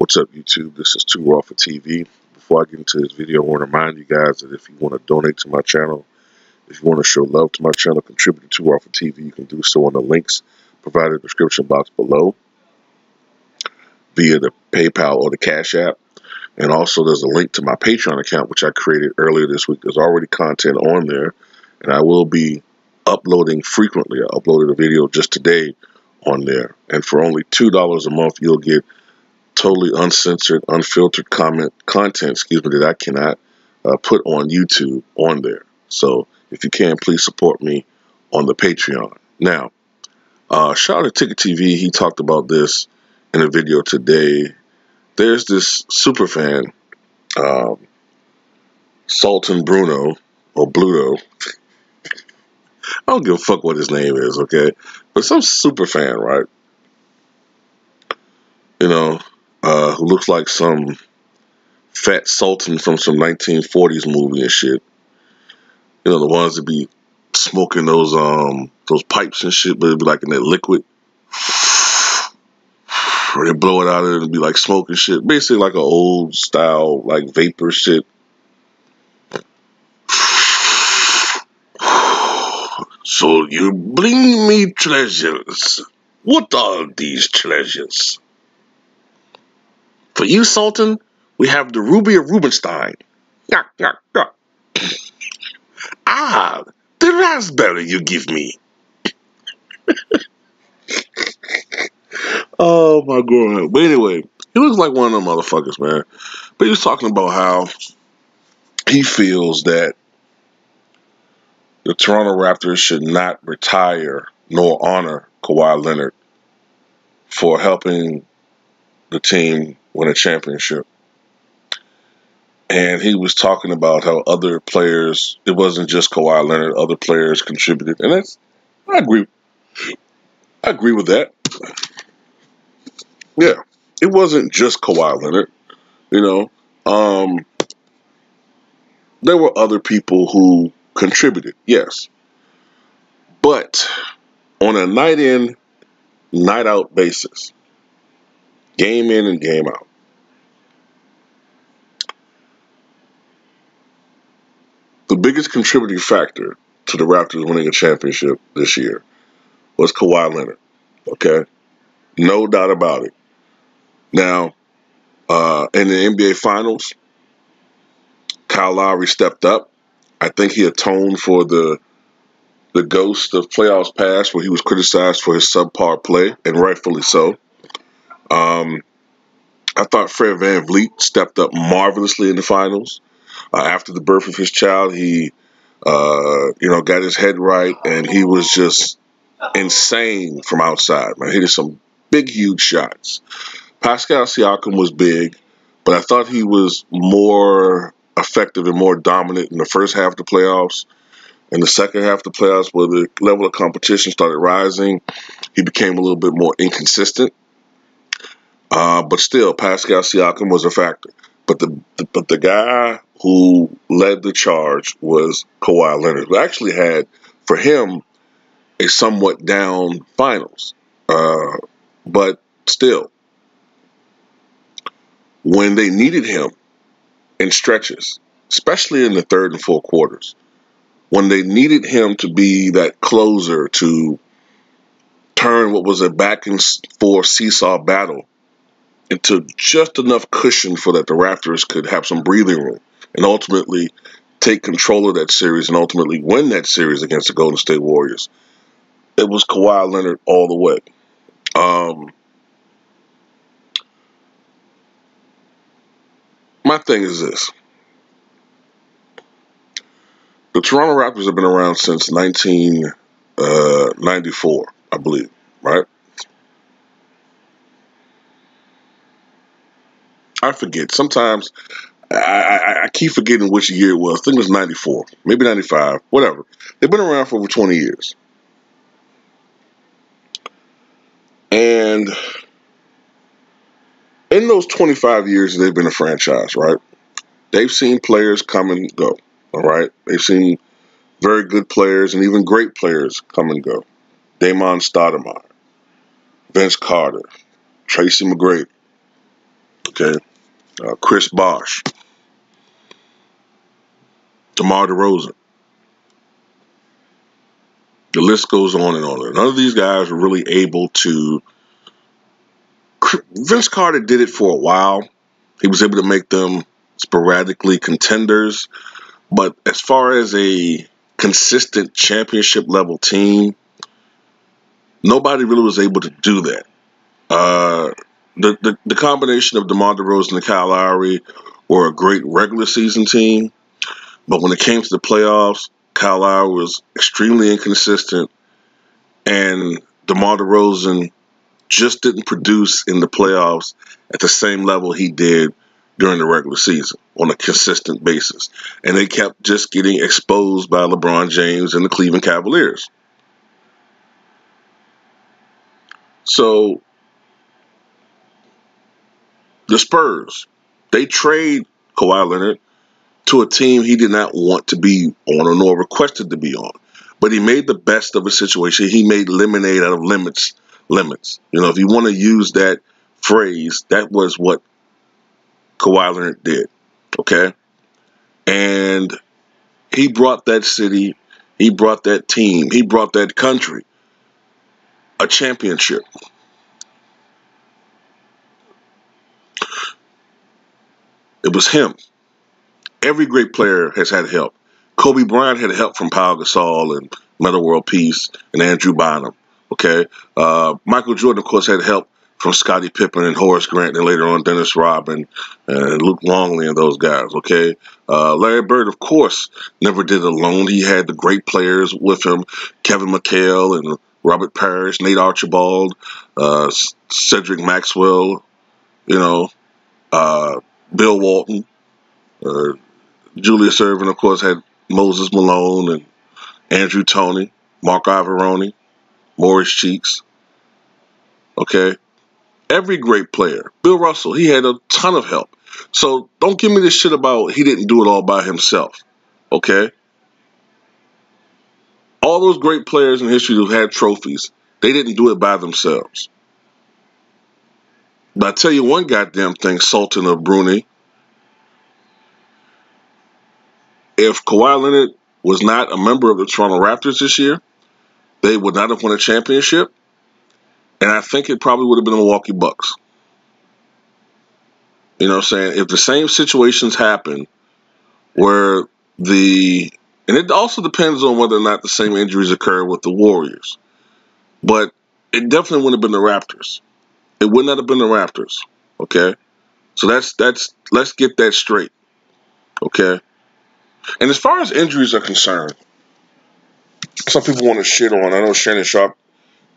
What's up, YouTube? This is Too Raw for TV. Before I get into this video, I want to remind you guys that if you want to donate to my channel, if you want to show love to my channel, contribute to Too Raw for TV, you can do so on the links provided in the description box below via the PayPal or the Cash App. And also there's a link to my Patreon account, which I created earlier this week. There's already content on there, and I will be uploading frequently. I uploaded a video just today on there. And for only $2 a month, you'll get totally uncensored, unfiltered content, that I cannot put on YouTube on there. So if you can, please support me on the Patreon. Now, shout out to Ticket TV. He talked about this in a video today. There's this Superfan, Sultan Bruno, or Bluto. I don't give a fuck what his name is, okay? But some Superfan, right? You know, who looks like some fat sultan from some 1940s movie and shit. You know, the ones that be smoking those pipes and shit, but it'd be like in that liquid. Or they blow it out of it and be like smoking shit. Basically like an old style, like vapor shit. So you bring me treasures. What are these treasures? For you, Sultan, we have the Ruby of Rubenstein. Ah, the raspberry you give me. Oh my god. But anyway, he looks like one of them motherfuckers, man. But he was talking about how he feels that the Toronto Raptors should not retire nor honor Kawhi Leonard for helping the team win a championship. And he was talking about how other players, it wasn't just Kawhi Leonard, other players contributed. And I agree with that. Yeah, it wasn't just Kawhi Leonard, you know. There were other people who contributed, yes. But on a night in, night out basis, game in and game out, the biggest contributing factor to the Raptors winning a championship this year was Kawhi Leonard, okay? No doubt about it. Now, in the NBA Finals, Kyle Lowry stepped up. I think he atoned for the ghost of playoffs past where he was criticized for his subpar play, and rightfully so. I thought Fred VanVleet stepped up marvelously in the finals. After the birth of his child, he got his head right, and he was just insane from outside, man. He did some big, huge shots. Pascal Siakam was big, but I thought he was more effective and more dominant in the first half of the playoffs. In the second half of the playoffs, where the level of competition started rising, he became a little bit more inconsistent. But still, Pascal Siakam was a factor. But the guy who led the charge was Kawhi Leonard, who actually had, for him, a somewhat down finals. But still, when they needed him in stretches, especially in the third and fourth quarters, when they needed him to be that closer to turn what was a back and forth seesaw battle into just enough cushion for that the Raptors could have some breathing room and ultimately take control of that series and ultimately win that series against the Golden State Warriors, it was Kawhi Leonard all the way. My thing is this. The Toronto Raptors have been around since 1994, I believe, right? I forget. Sometimes I keep forgetting which year it was. I think it was 94, maybe 95, whatever. They've been around for over 20 years. And in those 25 years they've been a franchise, right? They've seen players come and go, all right? They've seen very good players and even great players come and go. Damon Stoudemire, Vince Carter, Tracy McGrady, Okay, Chris Bosh, DeMar DeRozan. The list goes on and on. None of these guys were really able to. Vince Carter did it for a while. He was able to make them sporadically contenders. But as far as a consistent championship level team, nobody really was able to do that. The combination of DeMar DeRozan and Kyle Lowry were a great regular season team. But when it came to the playoffs, Kyle Lowry was extremely inconsistent. And DeMar DeRozan just didn't produce in the playoffs at the same level he did during the regular season on a consistent basis. And they kept just getting exposed by LeBron James and the Cleveland Cavaliers. So the Spurs, they trade Kawhi Leonard to a team he did not want to be on or nor requested to be on. But he made the best of a situation. He made lemonade out of lemons. You know, if you want to use that phrase, that was what Kawhi Leonard did. Okay? And he brought that city, he brought that team, he brought that country a championship. It was him. Every great player has had help. Kobe Bryant had help from Pau Gasol and Metta World Peace and Andrew Bynum. Okay, Michael Jordan, of course, had help from Scottie Pippen and Horace Grant, and later on Dennis Rodman and Luke Longley and those guys. Okay, Larry Bird, of course, never did it alone. He had the great players with him: Kevin McHale and Robert Parrish, Nate Archibald, Cedric Maxwell. You know, Bill Walton. Julius Erving, of course, had Moses Malone and Andrew Toney, Mark Ivoroni, Morris Cheeks. Okay? Every great player. Bill Russell, he had a ton of help. So don't give me this shit about he didn't do it all by himself. Okay? All those great players in history who've had trophies, they didn't do it by themselves. But I tell you one goddamn thing, Sultan of Brunei, if Kawhi Leonard was not a member of the Toronto Raptors this year, they would not have won a championship. And I think it probably would have been the Milwaukee Bucks. You know what I'm saying? If the same situations happen where and it also depends on whether or not the same injuries occur with the Warriors. But it definitely wouldn't have been the Raptors. It would not have been the Raptors. Okay? So let's get that straight. Okay? And as far as injuries are concerned, some people want to shit on. I know Shannon Sharp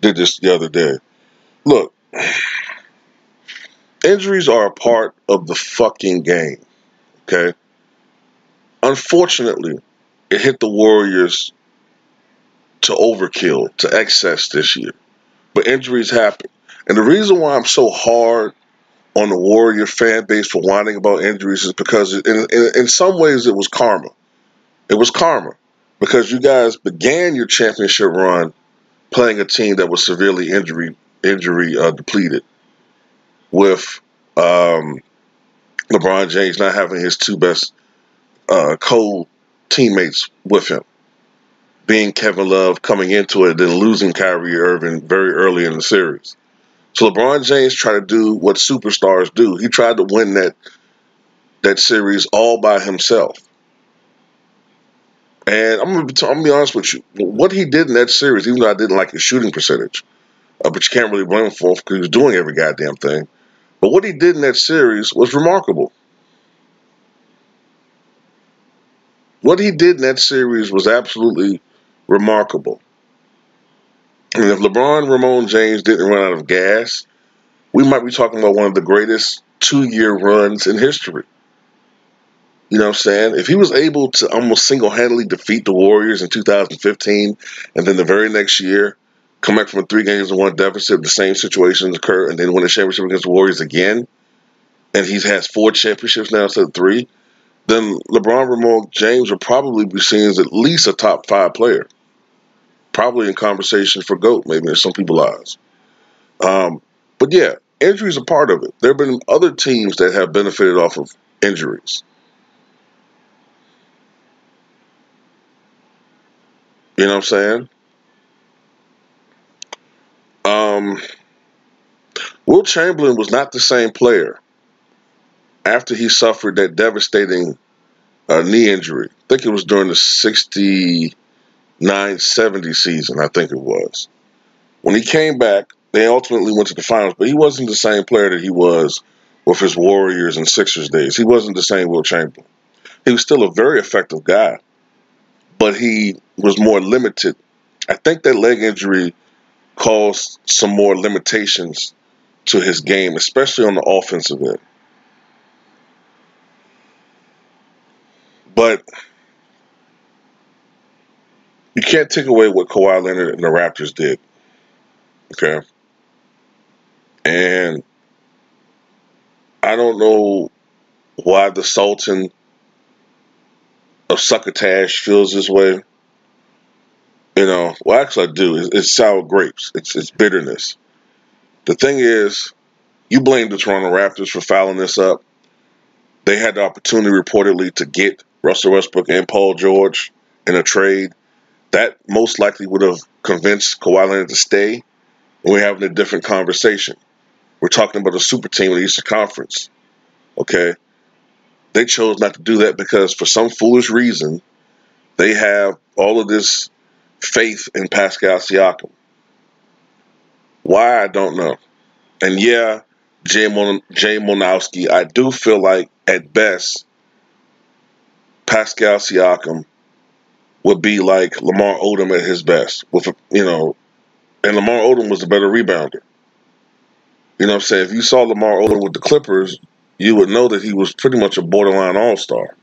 did this the other day. Look, injuries are a part of the fucking game. Okay? Unfortunately, it hit the Warriors to overkill, to excess this year. But injuries happen. And the reason why I'm so hard on the Warrior fan base for whining about injuries is because in some ways it was karma. It was karma. Because you guys began your championship run playing a team that was severely injury depleted, with LeBron James not having his two best co-teammates with him, being Kevin Love coming into it, then losing Kyrie Irving very early in the series. So LeBron James tried to do what superstars do. He tried to win that series all by himself. And I'm gonna be honest with you. What he did in that series, even though I didn't like his shooting percentage, but you can't really blame him for it because he was doing every goddamn thing. But what he did in that series was remarkable. What he did in that series was absolutely remarkable. And if LeBron Ramon James didn't run out of gas, we might be talking about one of the greatest 2-year runs in history. You know what I'm saying? If he was able to almost single-handedly defeat the Warriors in 2015, and then the very next year come back from a 3-1 deficit, the same situations occur, and then win a championship against the Warriors again, and he has 4 championships now instead of 3, then LeBron Ramon James will probably be seen as at least a top 5 player. Probably in conversation for GOAT, maybe in some people's eyes. But yeah, injuries are part of it. There have been other teams that have benefited off of injuries. You know what I'm saying? Um, Will Chamberlain was not the same player after he suffered that devastating knee injury. I think it was during the 69-70 season, I think it was. When he came back, they ultimately went to the finals, but he wasn't the same player that he was with his Warriors and Sixers days. He wasn't the same Will Chamberlain. He was still a very effective guy, but he was more limited. I think that leg injury caused some more limitations to his game, especially on the offensive end. But you can't take away what Kawhi Leonard and the Raptors did. Okay. And I don't know why the Sultan of Succotash feels this way. Well, actually, I do. It's sour grapes. It's bitterness. The thing is, you blame the Toronto Raptors for fouling this up. They had the opportunity, reportedly, to get Russell Westbrook and Paul George in a trade. That most likely would have convinced Kawhi Leonard to stay. And we're having a different conversation. We're talking about a super team in the Eastern Conference. Okay? They chose not to do that because for some foolish reason, they have all of this faith in Pascal Siakam. Why, I don't know. And yeah, Jay Monowski, I do feel like at best, Pascal Siakam would be like Lamar Odom at his best. And Lamar Odom was a better rebounder. You know what I'm saying? If you saw Lamar Odom with the Clippers, you would know that he was pretty much a borderline all-star.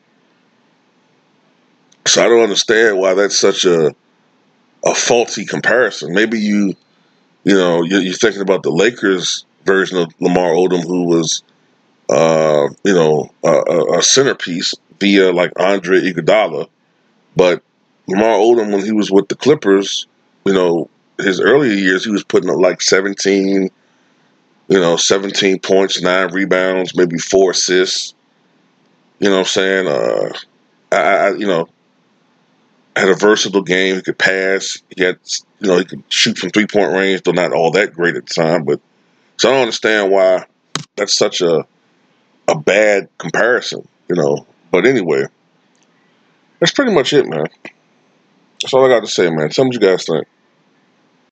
So I don't understand why that's such a faulty comparison. Maybe you're thinking about the Lakers version of Lamar Odom, who was a centerpiece via like Andre Iguodala. But Lamar Odom, when he was with the Clippers, his earlier years, he was putting up like 17 points, 9 rebounds, maybe 4 assists. You know what I'm saying? Had a versatile game. He could pass. He could shoot from 3-point range, though not all that great at the time. But so I don't understand why that's such a bad comparison. But anyway, that's pretty much it, man. That's all I got to say, man. Tell me what you guys think.